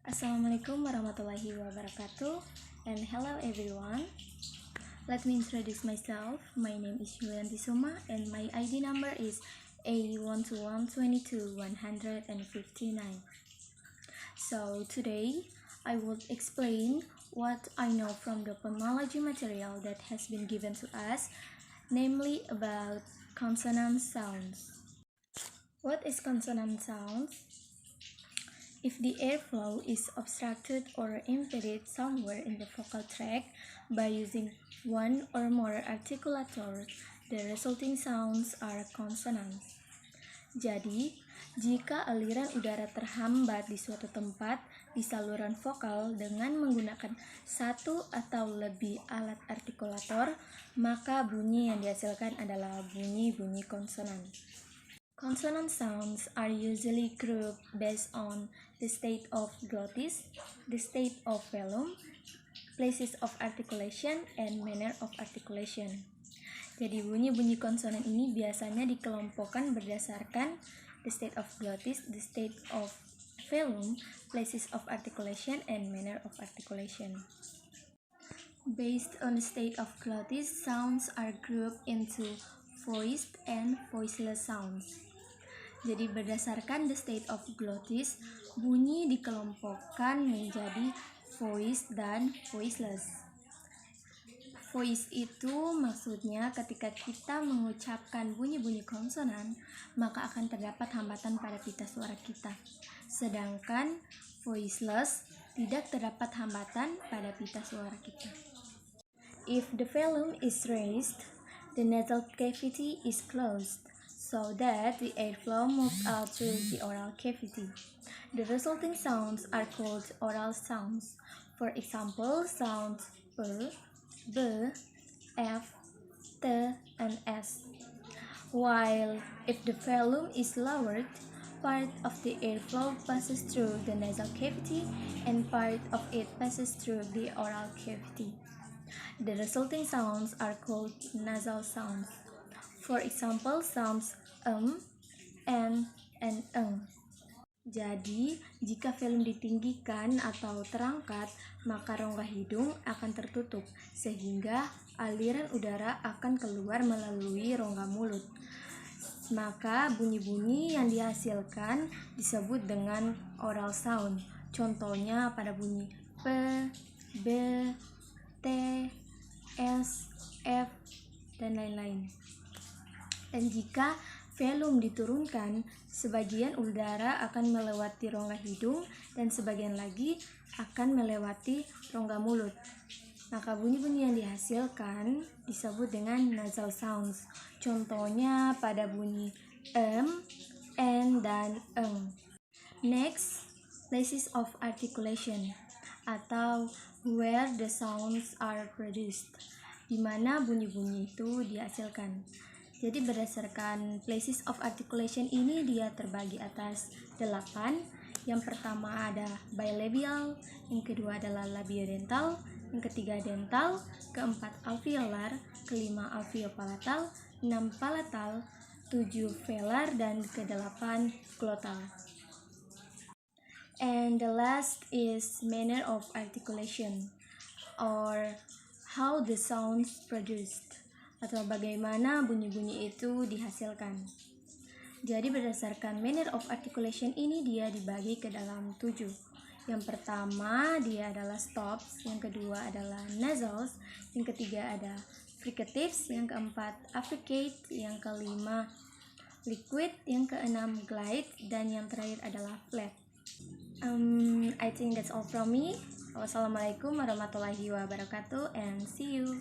Assalamualaikum warahmatullahi wabarakatuh, and hello everyone. Let me introduce myself. My name is Julianti Suma and my ID number is A12122-159. So today I will explain what I know from the phonology material that has been given to us, namely about consonant sounds. What is consonant sounds? If the airflow is obstructed or impeded somewhere in the vocal tract by using one or more articulator, the resulting sounds are consonants. Jadi, jika aliran udara terhambat di suatu tempat di saluran vokal dengan menggunakan satu atau lebih alat artikulator, maka bunyi yang dihasilkan adalah bunyi-bunyi konsonan. Consonant sounds are usually grouped based on the state of glottis, the state of velum, places of articulation, and manner of articulation. Jadi bunyi-bunyi konsonan ini biasanya dikelompokkan berdasarkan the state of glottis, the state of velum, places of articulation, and manner of articulation. Based on the state of glottis, sounds are grouped into voiced and voiceless sounds. Jadi berdasarkan the state of glottis, bunyi dikelompokkan menjadi voiced dan voiceless. Voice itu maksudnya ketika kita mengucapkan bunyi-bunyi konsonan, maka akan terdapat hambatan pada pita suara kita. Sedangkan voiceless tidak terdapat hambatan pada pita suara kita. If the velum is raised, the nasal cavity is closed, so that the airflow moves out through the oral cavity. The resulting sounds are called oral sounds. For example, sounds P, B, F, T, and S. While if the velum is lowered, part of the airflow passes through the nasal cavity and part of it passes through the oral cavity. The resulting sounds are called nasal sounds. For example, sounds and Jadi, jika velum ditinggikan atau terangkat, maka rongga hidung akan tertutup, sehingga aliran udara akan keluar melalui rongga mulut. Maka bunyi-bunyi yang dihasilkan disebut dengan oral sound. Contohnya pada bunyi P, B, T, S, F, dan lain-lain. Dan jika velum diturunkan, sebagian udara akan melewati rongga hidung dan sebagian lagi akan melewati rongga mulut. Maka bunyi-bunyi yang dihasilkan disebut dengan nasal sounds. Contohnya pada bunyi n, dan eng. Next, places of articulation atau where the sounds are produced, di mana bunyi-bunyi itu dihasilkan. Jadi berdasarkan places of articulation ini dia terbagi atas 8. Yang pertama ada bilabial, yang kedua adalah labiodental, yang ketiga dental, keempat alveolar, kelima alveopalatal, 6 palatal, 7 velar, dan ke-8 glottal. And the last is manner of articulation or how the sounds produced, atau bagaimana bunyi-bunyi itu dihasilkan. Jadi berdasarkan manner of articulation ini dia dibagi ke dalam 7. Yang pertama dia adalah stops, yang kedua adalah nasals, yang ketiga ada fricatives, yang keempat affricate, yang kelima liquid, yang keenam glide, dan yang terakhir adalah flat. I think that's all from me. Wassalamualaikum warahmatullahi wabarakatuh and see you.